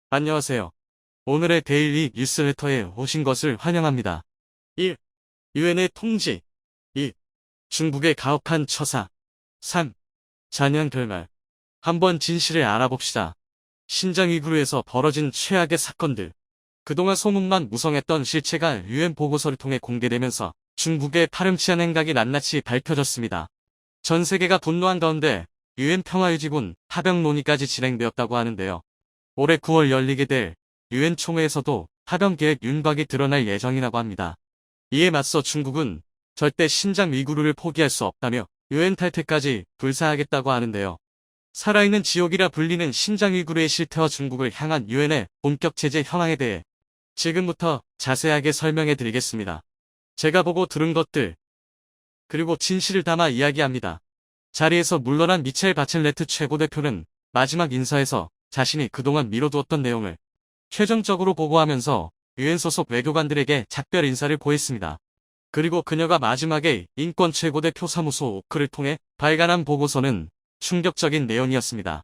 안녕하세요. 오늘의 데일리 뉴스레터에 오신 것을 환영합니다. 1. 유엔의 통지. 2. 중국의 가혹한 처사. 3. 잔인한 결말. 한번 진실을 알아봅시다. 신장 위구르에서 벌어진 최악의 사건들. 그동안 소문만 무성했던 실체가 유엔 보고서를 통해 공개되면서 중국의 파렴치한 행각이 낱낱이 밝혀졌습니다. 전 세계가 분노한 가운데 유엔 평화유지군 파병 논의까지 진행되었다고 하는데요. 올해 9월 열리게 될 유엔 총회에서도 파병 계획 윤곽이 드러날 예정이라고 합니다. 이에 맞서 중국은 절대 신장 위구르를 포기할 수 없다며 유엔 탈퇴까지 불사하겠다고 하는데요. 살아있는 지옥이라 불리는 신장 위구르의 실태와 중국을 향한 유엔의 본격 제재 현황에 대해 지금부터 자세하게 설명해 드리겠습니다. 제가 보고 들은 것들, 그리고 진실을 담아 이야기합니다. 자리에서 물러난 미첼 바첼레트 최고대표는 마지막 인사에서 자신이 그동안 미뤄두었던 내용을 최종적으로 보고하면서 유엔 소속 외교관들에게 작별 인사를 고했습니다. 그리고 그녀가 마지막에 인권 최고대표 사무소 오크를 통해 발간한 보고서는 충격적인 내용이었습니다.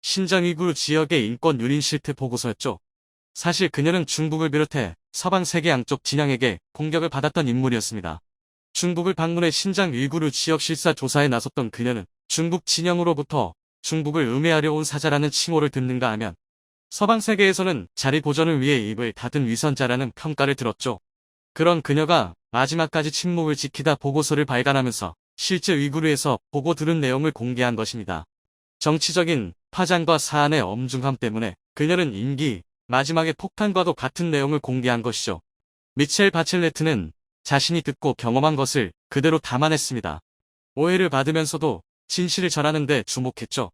신장 위구르 지역의 인권 유린 실태 보고서였죠. 사실 그녀는 중국을 비롯해 서방 세계 양쪽 진영에게 공격을 받았던 인물이었습니다. 중국을 방문해 신장 위구르 지역 실사 조사에 나섰던 그녀는 중국 진영으로부터 중국을 음해하려 온 사자라는 칭호를 듣는가 하면 서방 세계에서는 자리 보전을 위해 입을 닫은 위선자라는 평가를 들었죠. 그런 그녀가 마지막까지 침묵을 지키다 보고서를 발간하면서 실제 위구르에서 보고 들은 내용을 공개한 것입니다. 정치적인 파장과 사안의 엄중함 때문에 그녀는 임기 마지막에 폭탄과도 같은 내용을 공개한 것이죠. 미첼 바첼레트는 자신이 듣고 경험한 것을 그대로 담아냈습니다. 오해를 받으면서도 진실을 전하는 데 주목했죠.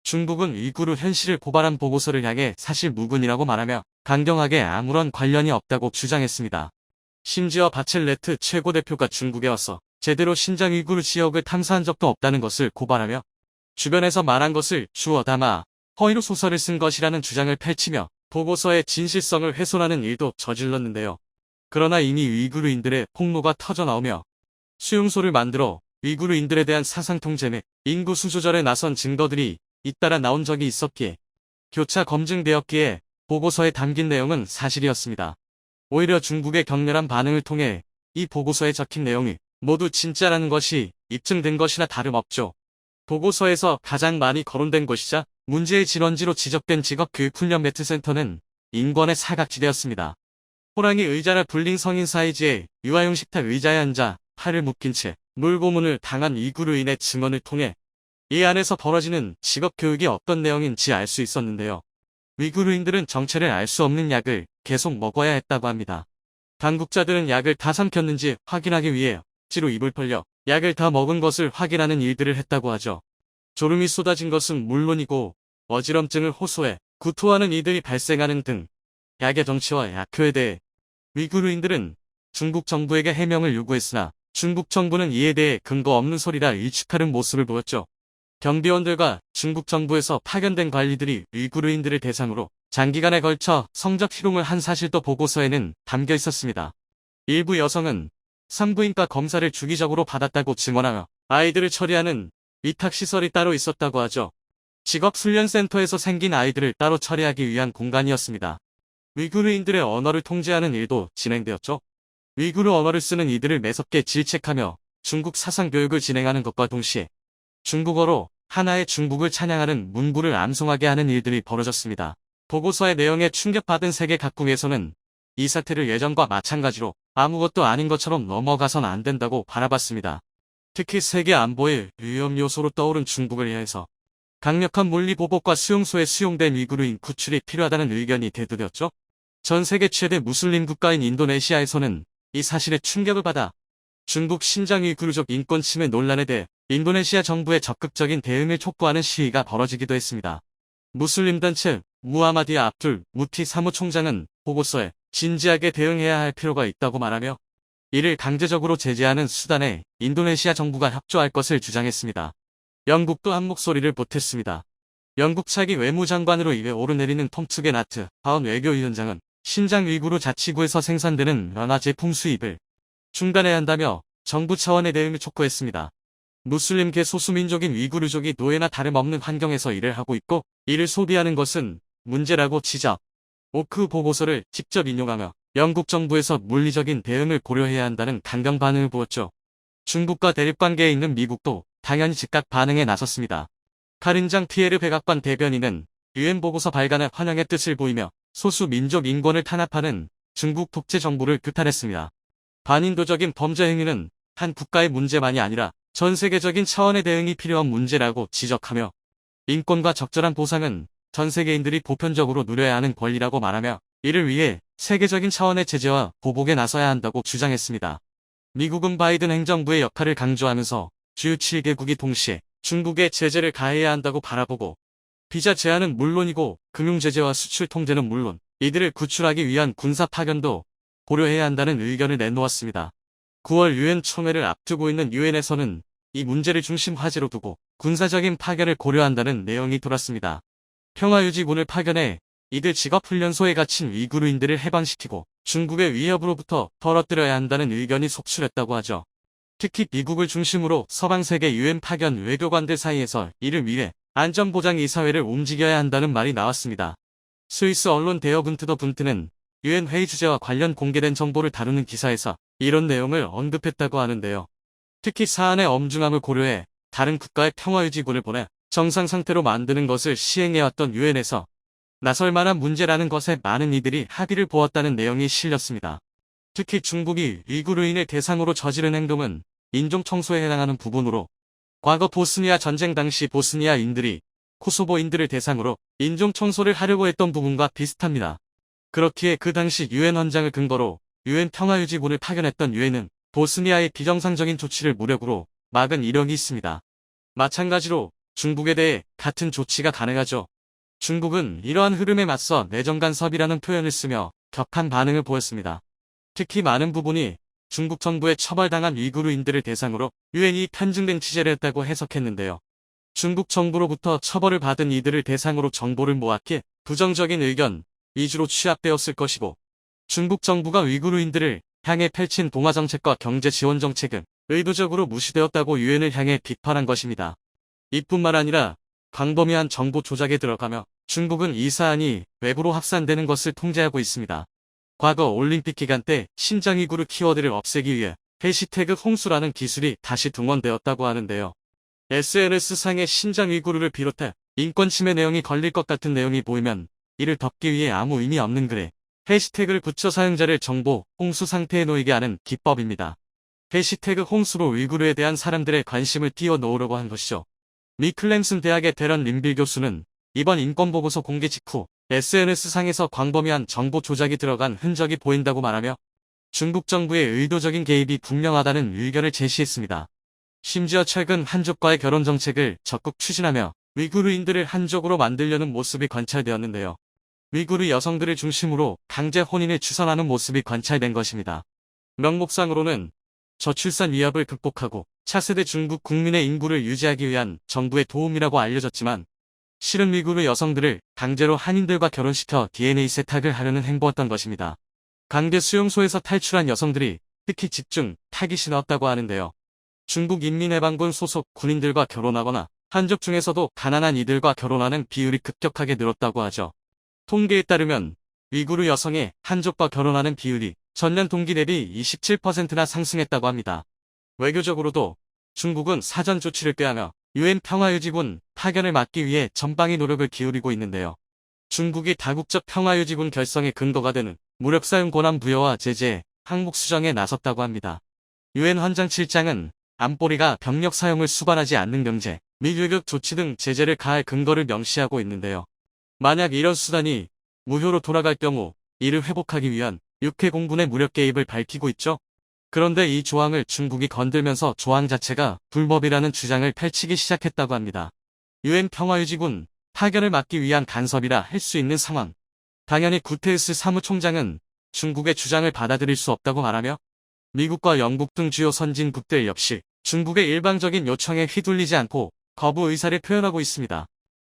중국은 위구르 현실을 고발한 보고서를 향해 사실 무근이라고 말하며 강경하게 아무런 관련이 없다고 주장했습니다. 심지어 바첼레트 최고대표가 중국에 와서 제대로 신장 위구르 지역을 탐사한 적도 없다는 것을 고발하며 주변에서 말한 것을 주워 담아 허위로 소설을 쓴 것이라는 주장을 펼치며 보고서의 진실성을 훼손하는 일도 저질렀는데요. 그러나 이미 위구르인들의 폭로가 터져나오며 수용소를 만들어 위구르인들에 대한 사상통제 및 인구 수조절에 나선 증거들이 잇따라 나온 적이 있었기에 교차 검증되었기에 보고서에 담긴 내용은 사실이었습니다. 오히려 중국의 격렬한 반응을 통해 이 보고서에 적힌 내용이 모두 진짜라는 것이 입증된 것이나 다름없죠. 보고서에서 가장 많이 거론된 곳이자 문제의 진원지로 지적된 직업교육훈련 매트센터는 인권의 사각지대였습니다. 호랑이 의자라 불린 성인 사이즈의 유아용 식탁 의자에 앉아 팔을 묶인 채 물고문을 당한 위구르인의 증언을 통해 이 안에서 벌어지는 직업교육이 어떤 내용인지 알 수 있었는데요. 위구르인들은 정체를 알 수 없는 약을 계속 먹어야 했다고 합니다. 당국자들은 약을 다 삼켰는지 확인하기 위해 억지로 입을 벌려 약을 다 먹은 것을 확인하는 일들을 했다고 하죠. 졸음이 쏟아진 것은 물론이고 어지럼증을 호소해 구토하는 이들이 발생하는 등 약의 정체와 약효에 대해 위구르인들은 중국 정부에게 해명을 요구했으나 중국 정부는 이에 대해 근거 없는 소리라 일축하는 모습을 보였죠. 경비원들과 중국 정부에서 파견된 관리들이 위구르인들을 대상으로 장기간에 걸쳐 성적 희롱을 한 사실도 보고서에는 담겨 있었습니다. 일부 여성은 산부인과 검사를 주기적으로 받았다고 증언하며 아이들을 처리하는 위탁시설이 따로 있었다고 하죠. 직업훈련센터에서 생긴 아이들을 따로 처리하기 위한 공간이었습니다. 위구르인들의 언어를 통제하는 일도 진행되었죠. 위구르 언어를 쓰는 이들을 매섭게 질책하며 중국 사상 교육을 진행하는 것과 동시에 중국어로 하나의 중국을 찬양하는 문구를 암송하게 하는 일들이 벌어졌습니다. 보고서의 내용에 충격받은 세계 각국에서는 이 사태를 예전과 마찬가지로 아무것도 아닌 것처럼 넘어가선 안 된다고 바라봤습니다. 특히 세계 안보의 위험 요소로 떠오른 중국을 위해서 강력한 물리 보복과 수용소에 수용된 위구르인 구출이 필요하다는 의견이 대두되었죠. 전 세계 최대 무슬림 국가인 인도네시아에서는 이 사실에 충격을 받아 중국 신장 위구르족 인권 침해 논란에 대해 인도네시아 정부의 적극적인 대응을 촉구하는 시위가 벌어지기도 했습니다. 무슬림 단체 무하마디아 압둘 무티 사무총장은 보고서에 진지하게 대응해야 할 필요가 있다고 말하며 이를 강제적으로 제재하는 수단에 인도네시아 정부가 협조할 것을 주장했습니다. 영국도 한 목소리를 보탰습니다. 영국 차기 외무장관으로 이에 오르내리는 톰 투게나트 하원 외교위원장은 신장 위구르 자치구에서 생산되는 연화 제품 수입을 중단해야 한다며 정부 차원의 대응을 촉구했습니다. 무슬림계 소수민족인 위구르족이 노예나 다름없는 환경에서 일을 하고 있고 이를 소비하는 것은 문제라고 지적. 오크 보고서를 직접 인용하며 영국 정부에서 물리적인 대응을 고려해야 한다는 강경 반응을 보였죠. 중국과 대립관계에 있는 미국도 당연히 즉각 반응에 나섰습니다. 카린장 피에르 백악관 대변인은 유엔 보고서 발간에 환영의 뜻을 보이며 소수 민족 인권을 탄압하는 중국 독재 정부를 규탄했습니다. 반인도적인 범죄 행위는 한 국가의 문제만이 아니라 전 세계적인 차원의 대응이 필요한 문제라고 지적하며 인권과 적절한 보상은 전 세계인들이 보편적으로 누려야 하는 권리라고 말하며 이를 위해 세계적인 차원의 제재와 보복에 나서야 한다고 주장했습니다. 미국은 바이든 행정부의 역할을 강조하면서 주요 7개국이 동시에 중국에 제재를 가해야 한다고 바라보고 비자 제한은 물론이고 금융제재와 수출 통제는 물론 이들을 구출하기 위한 군사 파견도 고려해야 한다는 의견을 내놓았습니다. 9월 유엔 총회를 앞두고 있는 유엔에서는 이 문제를 중심 화제로 두고 군사적인 파견을 고려한다는 내용이 돌았습니다. 평화유지군을 파견해 이들 직업훈련소에 갇힌 위구르인들을 해방시키고 중국의 위협으로부터 떨어뜨려야 한다는 의견이 속출했다고 하죠. 특히 미국을 중심으로 서방세계 유엔 파견 외교관들 사이에서 이를 위해 안전보장이사회를 움직여야 한다는 말이 나왔습니다. 스위스 언론 데어분트 더 분트는 유엔 회의 주제와 관련 공개된 정보를 다루는 기사에서 이런 내용을 언급했다고 하는데요. 특히 사안의 엄중함을 고려해 다른 국가의 평화유지군을 보내 정상 상태로 만드는 것을 시행해왔던 유엔에서 나설 만한 문제라는 것에 많은 이들이 합의를 보았다는 내용이 실렸습니다. 특히 중국이 위구르인을 대상으로 저지른 행동은 인종 청소에 해당하는 부분으로 과거 보스니아 전쟁 당시 보스니아인들이 코소보인들을 대상으로 인종 청소를 하려고 했던 부분과 비슷합니다. 그렇기에 그 당시 유엔 헌장을 근거로 유엔 평화유지군을 파견했던 유엔은 보스니아의 비정상적인 조치를 무력으로 막은 이력이 있습니다. 마찬가지로 중국에 대해 같은 조치가 가능하죠. 중국은 이러한 흐름에 맞서 내정 간섭이라는 표현을 쓰며 격한 반응을 보였습니다. 특히 많은 부분이 중국 정부에 처벌당한 위구르인들을 대상으로 유엔이 편중된 취재를 했다고 해석했는데요. 중국 정부로부터 처벌을 받은 이들을 대상으로 정보를 모았기에 부정적인 의견 위주로 취합되었을 것이고 중국 정부가 위구르인들을 향해 펼친 동아정책과 경제지원정책은 의도적으로 무시되었다고 유엔을 향해 비판한 것입니다. 이뿐만 아니라 광범위한 정보 조작에 들어가며 중국은 이 사안이 외부로 확산되는 것을 통제하고 있습니다. 과거 올림픽 기간 때 신장 위구르 키워드를 없애기 위해 해시태그 홍수라는 기술이 다시 등원되었다고 하는데요. SNS상의 신장 위구르를 비롯해 인권 침해 내용이 걸릴 것 같은 내용이 보이면 이를 덮기 위해 아무 의미 없는 글에 해시태그를 붙여 사용자를 정보 홍수 상태에 놓이게 하는 기법입니다. 해시태그 홍수로 위구르에 대한 사람들의 관심을 띄워놓으려고 한 것이죠. 미 클램슨 대학의 데런 림빌 교수는 이번 인권보고서 공개 직후 SNS상에서 광범위한 정보 조작이 들어간 흔적이 보인다고 말하며 중국 정부의 의도적인 개입이 분명하다는 의견을 제시했습니다. 심지어 최근 한족과의 결혼 정책을 적극 추진하며 위구르인들을 한족으로 만들려는 모습이 관찰되었는데요. 위구르 여성들을 중심으로 강제 혼인을 추선하는 모습이 관찰된 것입니다. 명목상으로는 저출산 위협을 극복하고 차세대 중국 국민의 인구를 유지하기 위한 정부의 도움이라고 알려졌지만 실은 위구르 여성들을 강제로 한인들과 결혼시켜 DNA 세탁을 하려는 행보였던 것입니다. 강제 수용소에서 탈출한 여성들이 특히 집중 타깃이 나왔다고 하는데요. 중국 인민해방군 소속 군인들과 결혼하거나 한족 중에서도 가난한 이들과 결혼하는 비율이 급격하게 늘었다고 하죠. 통계에 따르면 위구르 여성의 한족과 결혼하는 비율이 전년 동기 대비 27%나 상승했다고 합니다. 외교적으로도 중국은 사전 조치를 꾀하며 유엔 평화유지군 파견을 막기 위해 전방위 노력을 기울이고 있는데요. 중국이 다국적 평화유지군 결성의 근거가 되는 무력 사용 권한 부여와 제재, 항목 수정에 나섰다고 합니다. 유엔 헌장 7장은 안보리가 병력 사용을 수반하지 않는 경제, 미교육 조치 등 제재를 가할 근거를 명시하고 있는데요. 만약 이런 수단이 무효로 돌아갈 경우 이를 회복하기 위한 육해 공군의 무력 개입을 밝히고 있죠. 그런데 이 조항을 중국이 건들면서 조항 자체가 불법이라는 주장을 펼치기 시작했다고 합니다. 유엔 평화유지군 파견을 막기 위한 간섭이라 할 수 있는 상황. 당연히 구테르스 사무총장은 중국의 주장을 받아들일 수 없다고 말하며 미국과 영국 등 주요 선진국들 역시 중국의 일방적인 요청에 휘둘리지 않고 거부 의사를 표현하고 있습니다.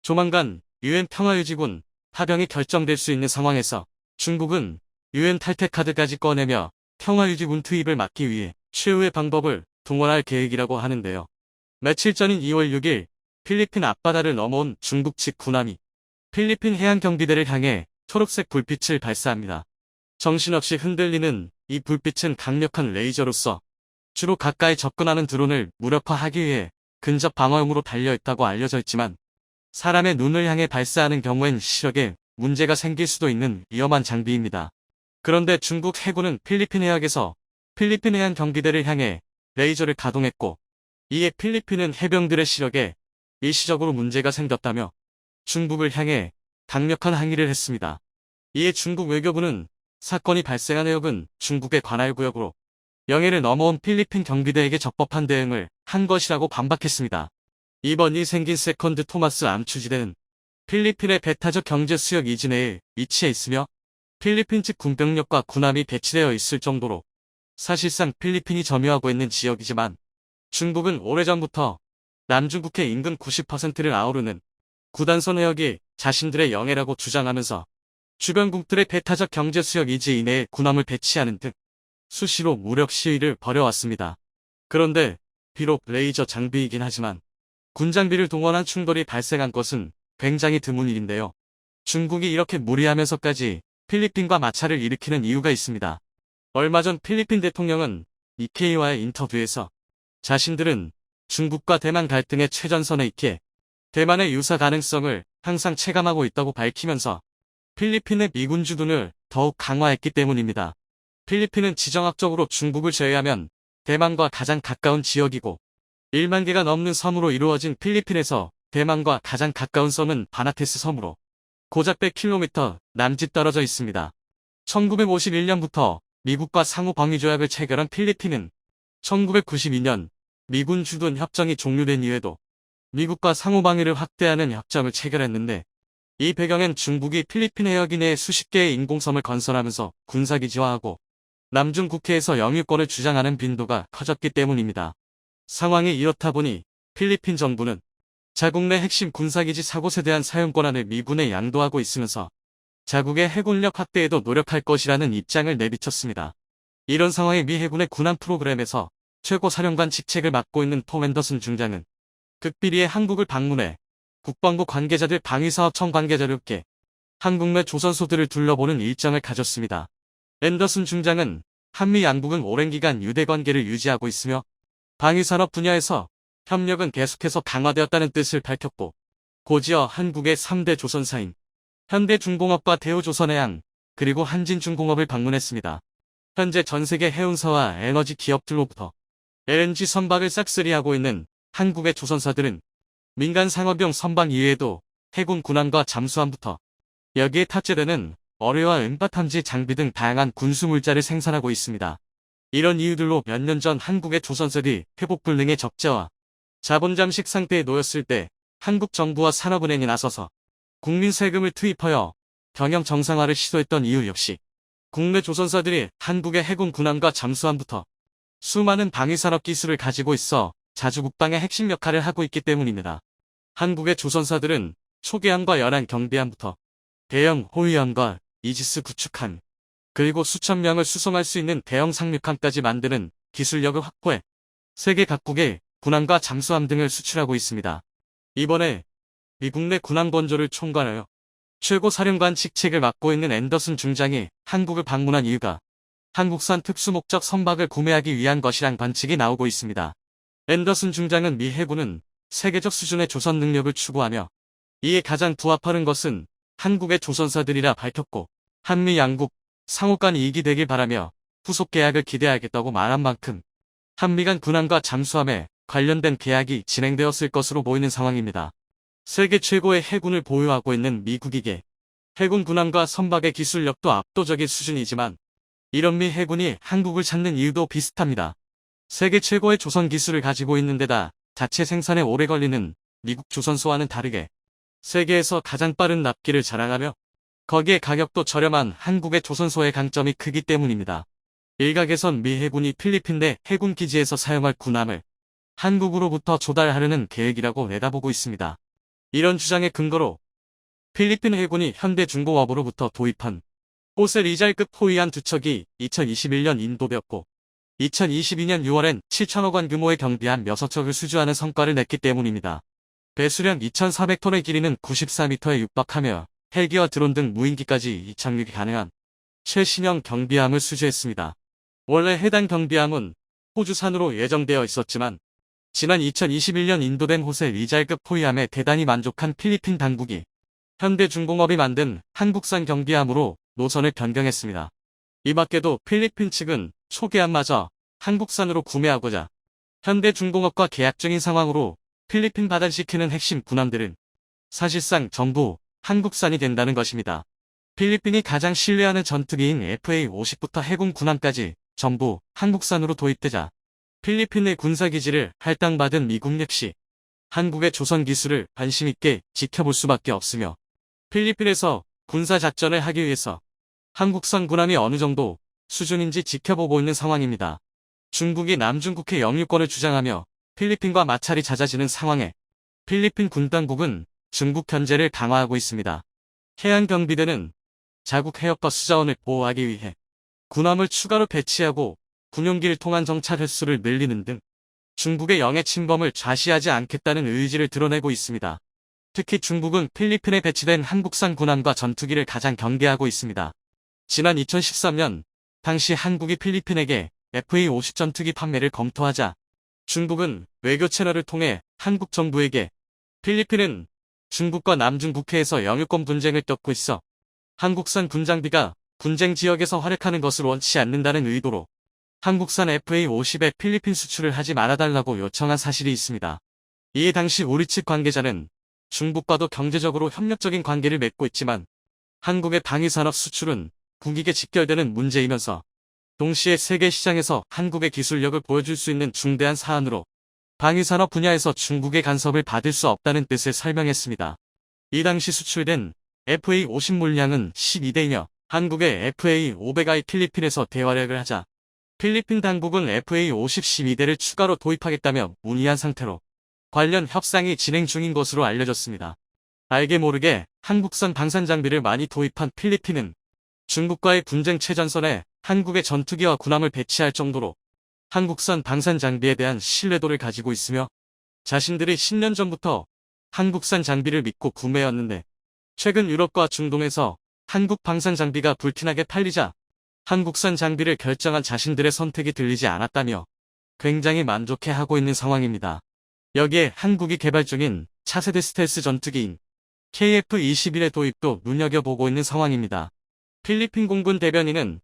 조만간 유엔 평화유지군 파병이 결정될 수 있는 상황에서 중국은 유엔 탈퇴 카드까지 꺼내며 평화유지군 투입을 막기 위해 최후의 방법을 동원할 계획이라고 하는데요. 며칠 전인 2월 6일 필리핀 앞바다를 넘어온 중국 측 군함이 필리핀 해양경비대를 향해 초록색 불빛을 발사합니다. 정신없이 흔들리는 이 불빛은 강력한 레이저로서 주로 가까이 접근하는 드론을 무력화하기 위해 근접 방어용으로 달려있다고 알려져 있지만 사람의 눈을 향해 발사하는 경우엔 시력에 문제가 생길 수도 있는 위험한 장비입니다. 그런데 중국 해군은 필리핀 해역에서 필리핀 해안 경비대를 향해 레이저를 가동했고 이에 필리핀은 해병들의 시력에 일시적으로 문제가 생겼다며 중국을 향해 강력한 항의를 했습니다. 이에 중국 외교부는 사건이 발생한 해역은 중국의 관할 구역으로 영해를 넘어온 필리핀 경비대에게 적법한 대응을 한 것이라고 반박했습니다. 이번이 생긴 세컨드 토마스 암추지대는 필리핀의 배타적 경제 수역 이진해에 위치해 있으며 필리핀 측 군병력과 군함이 배치되어 있을 정도로 사실상 필리핀이 점유하고 있는 지역이지만 중국은 오래전부터 남중국해 인근 90%를 아우르는 구단선 해역이 자신들의 영해라고 주장하면서 주변국들의 배타적 경제 수역 이지 이내에 군함을 배치하는 등 수시로 무력 시위를 벌여왔습니다. 그런데 비록 레이저 장비이긴 하지만 군장비를 동원한 충돌이 발생한 것은 굉장히 드문 일인데요. 중국이 이렇게 무리하면서까지 필리핀과 마찰을 일으키는 이유가 있습니다. 얼마 전 필리핀 대통령은 니케이와의 인터뷰에서 자신들은 중국과 대만 갈등의 최전선에 있기에 대만의 유사 가능성을 항상 체감하고 있다고 밝히면서 필리핀의 미군 주둔을 더욱 강화했기 때문입니다. 필리핀은 지정학적으로 중국을 제외하면 대만과 가장 가까운 지역이고 1만 개가 넘는 섬으로 이루어진 필리핀에서 대만과 가장 가까운 섬은 바나테스 섬으로 고작 100km 남짓 떨어져 있습니다. 1951년부터 미국과 상호 방위 조약을 체결한 필리핀은 1992년 미군 주둔 협정이 종료된 이후에도 미국과 상호 방위를 확대하는 협정을 체결했는데 이 배경엔 중국이 필리핀 해역 이내에 수십 개의 인공섬을 건설하면서 군사기지화하고 남중 국해에서 영유권을 주장하는 빈도가 커졌기 때문입니다. 상황이 이렇다 보니 필리핀 정부는 자국 내 핵심 군사기지 4곳에 대한 사용권한을 미군에 양도하고 있으면서 자국의 해군력 확대에도 노력할 것이라는 입장을 내비쳤습니다. 이런 상황에 미 해군의 군함 프로그램에서 최고 사령관 직책을 맡고 있는 톰 앤더슨 중장은 극비리에 한국을 방문해 국방부 관계자들 방위사업청 관계자를 께 한국 내 조선소들을 둘러보는 일정을 가졌습니다. 앤더슨 중장은 한미 양국은 오랜 기간 유대관계를 유지하고 있으며 방위산업 분야에서 협력은 계속해서 강화되었다는 뜻을 밝혔고 고지어 한국의 3대 조선사인 현대중공업과 대우조선해양 그리고 한진중공업을 방문했습니다. 현재 전세계 해운사와 에너지 기업들로부터 LNG 선박을 싹쓸이하고 있는 한국의 조선사들은 민간 상업용 선박 이외에도 해군 군함과 잠수함부터 여기에 탑재되는 어뢰와 음파 탐지 장비 등 다양한 군수물자를 생산하고 있습니다. 이런 이유들로 몇 년 전 한국의 조선사들이 회복불능의 적자와 자본 잠식 상태에 놓였을 때 한국 정부와 산업은행이 나서서 국민 세금을 투입하여 경영 정상화를 시도했던 이유 역시 국내 조선사들이 한국의 해군 군함과 잠수함부터 수많은 방위산업 기술을 가지고 있어 자주 국방의 핵심 역할을 하고 있기 때문입니다. 한국의 조선사들은 초계함과 연안 경비함부터 대형 호위함과 이지스 구축함, 그리고 수천 명을 수송할 수 있는 대형 상륙함까지 만드는 기술력을 확보해 세계 각국에 군함과 잠수함 등을 수출하고 있습니다. 이번에 미국 내 군함 건조를 총괄하여 최고 사령관 직책을 맡고 있는 앤더슨 중장이 한국을 방문한 이유가 한국산 특수목적 선박을 구매하기 위한 것이란 관측이 나오고 있습니다. 앤더슨 중장은 미 해군은 세계적 수준의 조선 능력을 추구하며 이에 가장 부합하는 것은 한국의 조선사들이라 밝혔고 한미 양국 상호 간 이익이 되길 바라며 후속 계약을 기대하겠다고 말한 만큼 한미 간 군함과 잠수함에 관련된 계약이 진행되었을 것으로 보이는 상황입니다. 세계 최고의 해군을 보유하고 있는 미국에게 해군 군함과 선박의 기술력도 압도적인 수준이지만 이런 미 해군이 한국을 찾는 이유도 비슷합니다. 세계 최고의 조선 기술을 가지고 있는 데다 자체 생산에 오래 걸리는 미국 조선소와는 다르게 세계에서 가장 빠른 납기를 자랑하며 거기에 가격도 저렴한 한국의 조선소의 강점이 크기 때문입니다. 일각에선 미 해군이 필리핀 내 해군 기지에서 사용할 군함을 한국으로부터 조달하려는 계획이라고 내다보고 있습니다. 이런 주장의 근거로 필리핀 해군이 현대중공업으로부터 도입한 호셀 이잘급 호위함 2척이 2021년 인도되었고 2022년 6월엔 7천억 원 규모의 경비함 6척을 수주하는 성과를 냈기 때문입니다. 배수량 2,400톤의 길이는 94m에 육박하며 헬기와 드론 등 무인기까지 이착륙이 가능한 최신형 경비함을 수주했습니다. 원래 해당 경비함은 호주산으로 예정되어 있었지만 지난 2021년 인도된 호세 리잘급 호위함에 대단히 만족한 필리핀 당국이 현대중공업이 만든 한국산 경비함으로 노선을 변경했습니다. 이 밖에도 필리핀 측은 초계함마저 한국산으로 구매하고자 현대중공업과 계약 중인 상황으로 필리핀 바다시키는 핵심 군함들은 사실상 전부 한국산이 된다는 것입니다. 필리핀이 가장 신뢰하는 전투기인 FA-50부터 해군 군함까지 전부 한국산으로 도입되자 필리핀 내 군사기지를 할당받은 미국 역시 한국의 조선 기술을 관심있게 지켜볼 수밖에 없으며 필리핀에서 군사작전을 하기 위해서 한국산 군함이 어느 정도 수준인지 지켜보고 있는 상황입니다. 중국이 남중국해 영유권을 주장하며 필리핀과 마찰이 잦아지는 상황에 필리핀 군당국은 중국 견제를 강화하고 있습니다. 해안경비대는 자국 해역과 수자원을 보호하기 위해 군함을 추가로 배치하고 군용기를 통한 정찰 횟수를 늘리는 등 중국의 영해 침범을 좌시하지 않겠다는 의지를 드러내고 있습니다. 특히 중국은 필리핀에 배치된 한국산 군함과 전투기를 가장 경계하고 있습니다. 지난 2013년 당시 한국이 필리핀에게 FA-50 전투기 판매를 검토하자 중국은 외교 채널을 통해 한국 정부에게 필리핀은 중국과 남중국해에서 영유권 분쟁을 겪고 있어 한국산 군장비가 분쟁 지역에서 활약하는 것을 원치 않는다는 의도로 한국산 FA-50의 필리핀 수출을 하지 말아달라고 요청한 사실이 있습니다. 이에 당시 우리 측 관계자는 중국과도 경제적으로 협력적인 관계를 맺고 있지만 한국의 방위산업 수출은 국익에 직결되는 문제이면서 동시에 세계 시장에서 한국의 기술력을 보여줄 수 있는 중대한 사안으로 방위산업 분야에서 중국의 간섭을 받을 수 없다는 뜻을 설명했습니다. 이 당시 수출된 FA-50 물량은 12대이며 한국의 FA-500I 필리핀에서 대활약을 하자 필리핀 당국은 FA-50 12대를 추가로 도입하겠다며 문의한 상태로 관련 협상이 진행 중인 것으로 알려졌습니다. 알게 모르게 한국산 방산 장비를 많이 도입한 필리핀은 중국과의 분쟁 최전선에 한국의 전투기와 군함을 배치할 정도로 한국산 방산 장비에 대한 신뢰도를 가지고 있으며 자신들이 10년 전부터 한국산 장비를 믿고 구매했는데 최근 유럽과 중동에서 한국 방산 장비가 불티나게 팔리자 한국산 장비를 결정한 자신들의 선택이 들리지 않았다며 굉장히 만족해하고 있는 상황입니다. 여기에 한국이 개발 중인 차세대 스텔스 전투기인 KF-21의 도입도 눈여겨보고 있는 상황입니다. 필리핀 공군 대변인은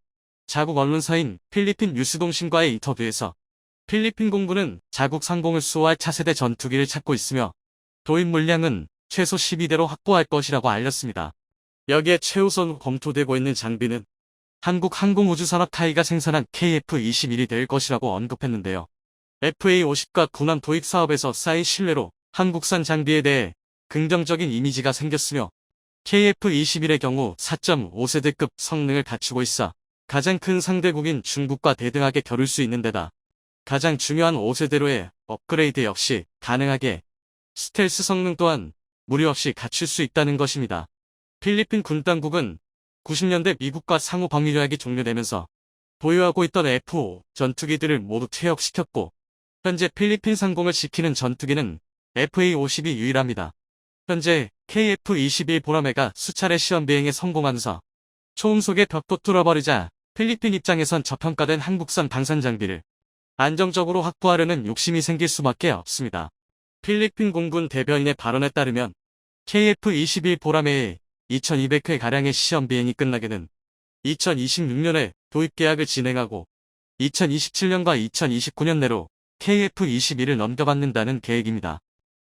자국 언론사인 필리핀 뉴스통신과의 인터뷰에서 필리핀 공군은 자국 상공을 수호할 차세대 전투기를 찾고 있으며 도입 물량은 최소 12대로 확보할 것이라고 알렸습니다. 여기에 최우선 검토되고 있는 장비는 한국 항공우주산업 타이가 생산한 KF-21이 될 것이라고 언급했는데요. FA-50과 군함 도입 사업에서 쌓인 신뢰로 한국산 장비에 대해 긍정적인 이미지가 생겼으며 KF-21의 경우 4.5세대급 성능을 갖추고 있어 가장 큰 상대국인 중국과 대등하게 겨룰 수 있는 데다 가장 중요한 5세대로의 업그레이드 역시 가능하게 스텔스 성능 또한 무리 없이 갖출 수 있다는 것입니다. 필리핀 군당국은 90년대 미국과 상호 방위 조약이 종료되면서 보유하고 있던 F-5 전투기들을 모두 퇴역시켰고 현재 필리핀 상공을 지키는 전투기는 FA-50이 유일합니다. 현재 KF-21 보라매가 수차례 시험 비행에 성공하면서 초음 속의 벽도 뚫어버리자 필리핀 입장에선 저평가된 한국산 방산 장비를 안정적으로 확보하려는 욕심이 생길 수밖에 없습니다. 필리핀 공군 대변인의 발언에 따르면 KF-21 보라매의 2200회가량의 시험 비행이 끝나게는 2026년에 도입 계약을 진행하고 2027년과 2029년 내로 KF-21을 넘겨받는다는 계획입니다.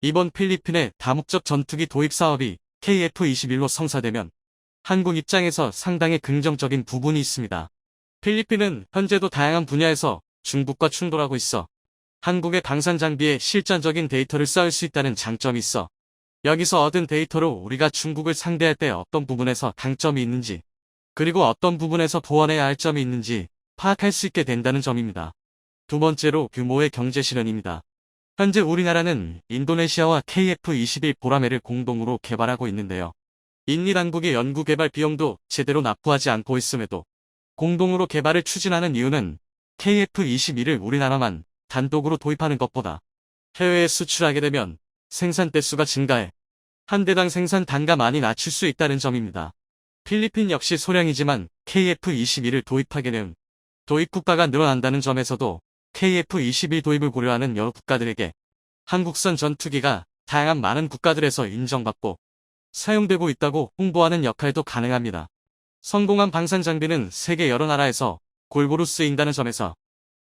이번 필리핀의 다목적 전투기 도입 사업이 KF-21로 성사되면 한국 입장에서 상당히 긍정적인 부분이 있습니다. 필리핀은 현재도 다양한 분야에서 중국과 충돌하고 있어 한국의 방산 장비에 실전적인 데이터를 쌓을 수 있다는 장점이 있어 여기서 얻은 데이터로 우리가 중국을 상대할 때 어떤 부분에서 강점이 있는지 그리고 어떤 부분에서 보완해야 할 점이 있는지 파악할 수 있게 된다는 점입니다. 두 번째로 규모의 경제 실현입니다. 현재 우리나라는 인도네시아와 KF-21 보라매를 공동으로 개발하고 있는데요. 인리 당국의 연구개발 비용도 제대로 납부하지 않고 있음에도 공동으로 개발을 추진하는 이유는 KF-21을 우리나라만 단독으로 도입하는 것보다 해외에 수출하게 되면 생산 대수가 증가해 한 대당 생산 단가 많이 낮출 수 있다는 점입니다. 필리핀 역시 소량이지만 KF-21을 도입하게 되면 도입 국가가 늘어난다는 점에서도 KF-21 도입을 고려하는 여러 국가들에게 한국산 전투기가 다양한 많은 국가들에서 인정받고 사용되고 있다고 홍보하는 역할도 가능합니다. 성공한 방산 장비는 세계 여러 나라에서 골고루 쓰인다는 점에서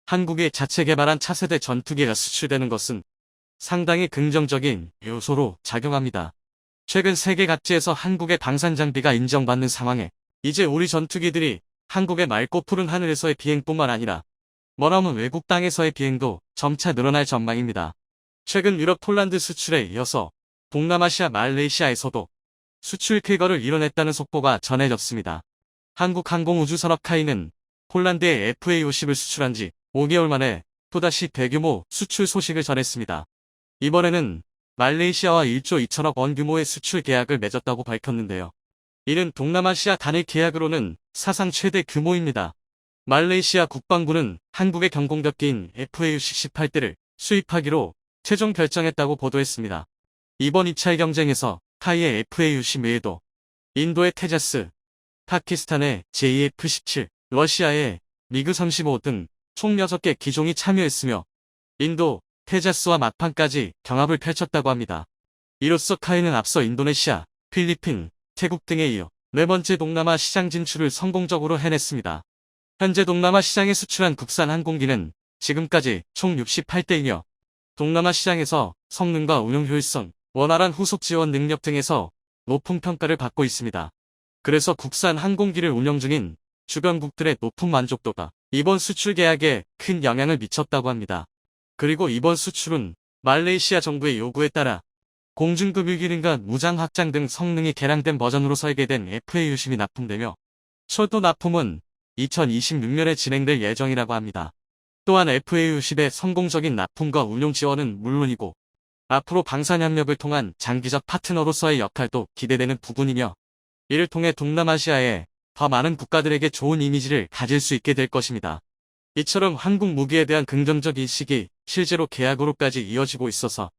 한국이 자체 개발한 차세대 전투기가 수출되는 것은 상당히 긍정적인 요소로 작용합니다. 최근 세계 각지에서 한국의 방산 장비가 인정받는 상황에 이제 우리 전투기들이 한국의 맑고 푸른 하늘에서의 비행뿐만 아니라 머나먼 외국 땅에서의 비행도 점차 늘어날 전망입니다. 최근 유럽 폴란드 수출에 이어서 동남아시아 말레이시아에서도 수출 쾌거를 이뤄냈다는 속보가 전해졌습니다. 한국항공우주산업 카이는 폴란드에 FA-50을 수출한 지 5개월 만에 또다시 대규모 수출 소식을 전했습니다. 이번에는 말레이시아와 1조 2천억 원 규모의 수출 계약을 맺었다고 밝혔는데요. 이는 동남아시아 단일 계약으로는 사상 최대 규모입니다. 말레이시아 국방부는 한국의 경공격기인 FA-50 18대를 수입하기로 최종 결정했다고 보도했습니다. 이번 2차의 경쟁에서 카이의 FA-50 외에도 인도의 테자스, 파키스탄의 JF-17, 러시아의 미그-35 등 총 6개 기종이 참여했으며 인도, 테자스와 막판까지 경합을 펼쳤다고 합니다. 이로써 카이는 앞서 인도네시아, 필리핀, 태국 등에 이어 4번째 동남아 시장 진출을 성공적으로 해냈습니다. 현재 동남아 시장에 수출한 국산 항공기는 지금까지 총 68대이며 동남아 시장에서 성능과 운용 효율성, 원활한 후속 지원 능력 등에서 높은 평가를 받고 있습니다. 그래서 국산 항공기를 운영 중인 주변국들의 높은 만족도가 이번 수출 계약에 큰 영향을 미쳤다고 합니다. 그리고 이번 수출은 말레이시아 정부의 요구에 따라 공중급유 기능과 무장 확장 등 성능이 개량된 버전으로 설계된 FA-50이 납품되며 철도 납품은 2026년에 진행될 예정이라고 합니다. 또한 FA-50의 성공적인 납품과 운용 지원은 물론이고 앞으로 방산협력을 통한 장기적 파트너로서의 역할도 기대되는 부분이며 이를 통해 동남아시아에 더 많은 국가들에게 좋은 이미지를 가질 수 있게 될 것입니다. 이처럼 한국 무기에 대한 긍정적 인식이 실제로 계약으로까지 이어지고 있어서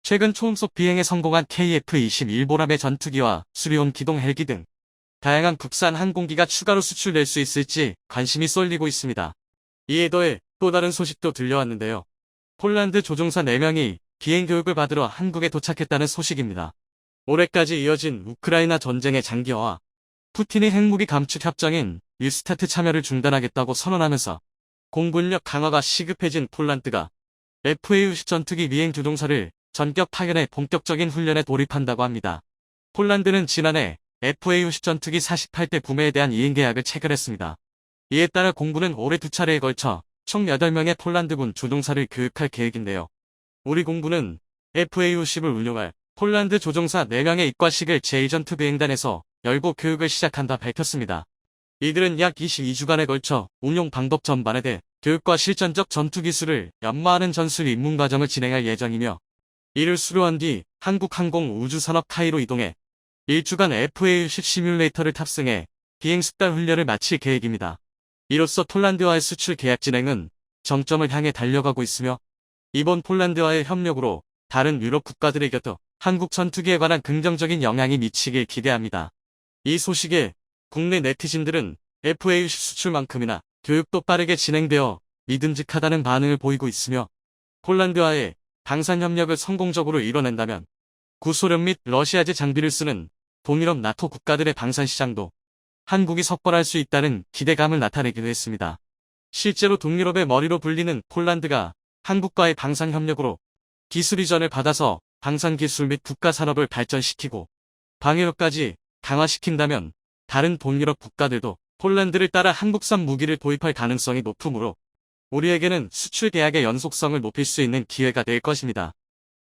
최근 초음속 비행에 성공한 KF-21 보람의 전투기와 수리온 기동 헬기 등 다양한 국산 항공기가 추가로 수출될 수 있을지 관심이 쏠리고 있습니다. 이에 더해 또 다른 소식도 들려왔는데요. 폴란드 조종사 4명이 비행교육을 받으러 한국에 도착했다는 소식입니다. 올해까지 이어진 우크라이나 전쟁의 장기화와 푸틴의 핵무기 감축 협정인 뉴스타트 참여를 중단하겠다고 선언하면서 공군력 강화가 시급해진 폴란드가 FA-50 전투기 미행 조종사를 전격 파견해 본격적인 훈련에 돌입한다고 합니다. 폴란드는 지난해 FA-50 전투기 48대 구매에 대한 이행 계약을 체결했습니다. 이에 따라 공군은 올해 2차례에 걸쳐 총 8명의 폴란드군 조종사를 교육할 계획인데요. 우리 공군은 FA-50을 운용할 폴란드 조종사 4명의 입과식을 제2전투비행단에서 열고 교육을 시작한다 밝혔습니다. 이들은 약 22주간에 걸쳐 운용 방법 전반에 대해 교육과 실전적 전투 기술을 연마하는 전술 입문 과정을 진행할 예정이며 이를 수료한 뒤 한국항공우주산업 카이로 이동해 1주간 FA-50 시뮬레이터를 탑승해 비행 숙달 훈련을 마칠 계획입니다. 이로써 폴란드와의 수출 계약 진행은 정점을 향해 달려가고 있으며 이번 폴란드와의 협력으로 다른 유럽 국가들에게도 한국 전투기에 관한 긍정적인 영향이 미치길 기대합니다. 이 소식에 국내 네티즌들은 FA-50 수출만큼이나 교육도 빠르게 진행되어 믿음직하다는 반응을 보이고 있으며 폴란드와의 방산협력을 성공적으로 이뤄낸다면 구소련 및 러시아제 장비를 쓰는 동유럽 나토 국가들의 방산시장도 한국이 석권할 수 있다는 기대감을 나타내기도 했습니다. 실제로 동유럽의 머리로 불리는 폴란드가 한국과의 방산협력으로 기술 이전을 받아서 방산기술 및 국가산업을 발전시키고 방위력까지 강화시킨다면 다른 동유럽 국가들도 폴란드를 따라 한국산 무기를 도입할 가능성이 높으므로 우리에게는 수출 계약의 연속성을 높일 수 있는 기회가 될 것입니다.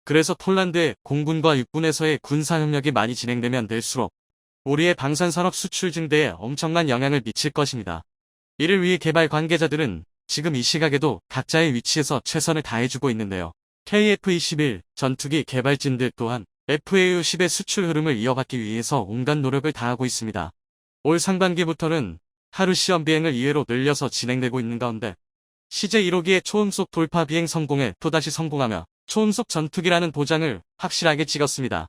그래서 폴란드의 공군과 육군에서의 군사협력이 많이 진행되면 될수록 우리의 방산산업 수출 증대에 엄청난 영향을 미칠 것입니다. 이를 위해 개발 관계자들은 지금 이 시각에도 각자의 위치에서 최선을 다해주고 있는데요. KF-21 전투기 개발진들 또한 FA-50의 수출 흐름을 이어받기 위해서 온갖 노력을 다하고 있습니다. 올 상반기부터는 하루 시험 비행을 2회로 늘려서 진행되고 있는 가운데 CJ 1호기의 초음속 돌파 비행 성공에 또다시 성공하며 초음속 전투기라는 도장을 확실하게 찍었습니다.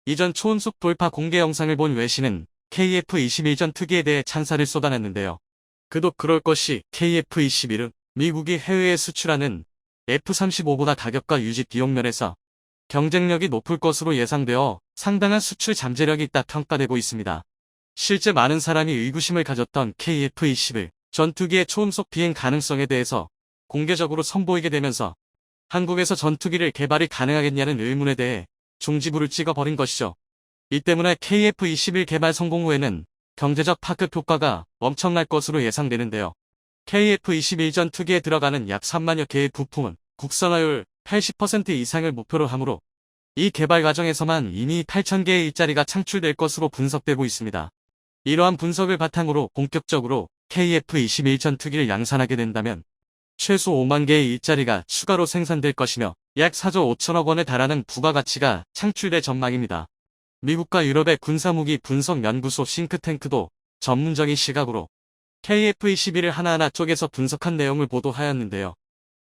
이전 초음속 돌파 공개 영상을 본 외신은 KF-21 전투기에 대해 찬사를 쏟아냈는데요. 그도 그럴 것이 KF-21은 미국이 해외에 수출하는 F-35보다 가격과 유지 비용 면에서 경쟁력이 높을 것으로 예상되어 상당한 수출 잠재력이 있다 평가되고 있습니다. 실제 많은 사람이 의구심을 가졌던 KF-21 전투기의 초음속 비행 가능성에 대해서 공개적으로 선보이게 되면서 한국에서 전투기를 개발이 가능하겠냐는 의문에 대해 종지부를 찍어버린 것이죠. 이 때문에 KF-21 개발 성공 후에는 경제적 파급 효과가 엄청날 것으로 예상되는데요. KF-21 전투기에 들어가는 약 3만여 개의 부품은 국산화율 80% 이상을 목표로 하므로 이 개발 과정에서만 이미 8,000개의 일자리가 창출될 것으로 분석되고 있습니다. 이러한 분석을 바탕으로 본격적으로 KF-21 전투기를 양산하게 된다면 최소 5만 개의 일자리가 추가로 생산될 것이며 약 4조 5천억 원에 달하는 부가가치가 창출될 전망입니다. 미국과 유럽의 군사무기 분석 연구소 싱크탱크도 전문적인 시각으로 KF-21을 하나하나 쪼개서 분석한 내용을 보도하였는데요.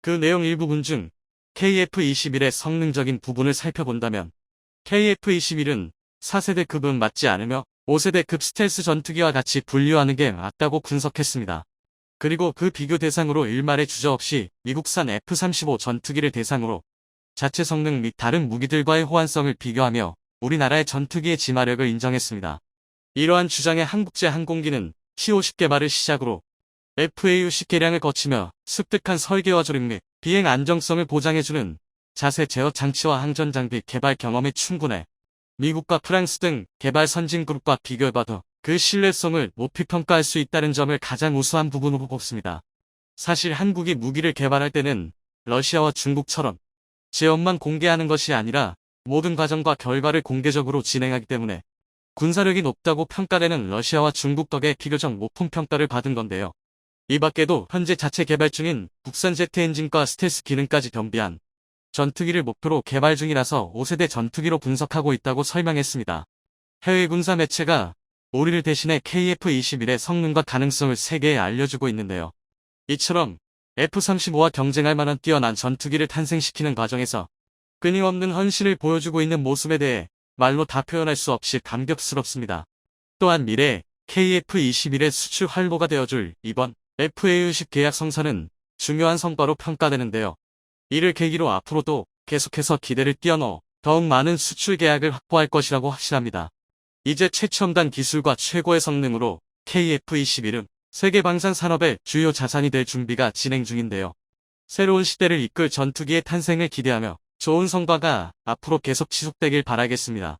그 내용 일부분 중 KF-21의 성능적인 부분을 살펴본다면 KF-21은 4세대급은 맞지 않으며 5세대급 스텔스 전투기와 같이 분류하는 게 맞다고 분석했습니다. 그리고 그 비교 대상으로 일말의 주저없이 미국산 F-35 전투기를 대상으로 자체 성능 및 다른 무기들과의 호환성을 비교하며 우리나라의 전투기의 진화력을 인정했습니다. 이러한 주장에 한국제항공기는 T-50 개발을 시작으로 FAU-10 개량을 거치며 습득한 설계와 조립 및 비행 안정성을 보장해주는 자세 제어 장치와 항전 장비 개발 경험이 충분해 미국과 프랑스 등 개발 선진 그룹과 비교해봐도 그 신뢰성을 높이 평가할 수 있다는 점을 가장 우수한 부분으로 뽑습니다. 사실 한국이 무기를 개발할 때는 러시아와 중국처럼 제업만 공개하는 것이 아니라 모든 과정과 결과를 공개적으로 진행하기 때문에 군사력이 높다고 평가되는 러시아와 중국 덕에 비교적 높은 평가를 받은 건데요. 이 밖에도 현재 자체 개발 중인 국산 제트 엔진과 스텔스 기능까지 겸비한 전투기를 목표로 개발 중이라서 5세대 전투기로 분석하고 있다고 설명했습니다. 해외 군사 매체가 우리를 대신해 KF-21의 성능과 가능성을 세계에 알려주고 있는데요. 이처럼 F-35와 경쟁할 만한 뛰어난 전투기를 탄생시키는 과정에서 끊임없는 헌신을 보여주고 있는 모습에 대해 말로 다 표현할 수 없이 감격스럽습니다. 또한 미래에 KF-21의 수출 활로가 되어줄 이번 FAU-10 계약 성사는 중요한 성과로 평가되는데요. 이를 계기로 앞으로도 계속해서 기대를 뛰어넘어 더욱 많은 수출 계약을 확보할 것이라고 확신합니다. 이제 최첨단 기술과 최고의 성능으로 KF-21은 세계 방산 산업의 주요 자산이 될 준비가 진행 중인데요. 새로운 시대를 이끌 전투기의 탄생을 기대하며 좋은 성과가 앞으로 계속 지속되길 바라겠습니다.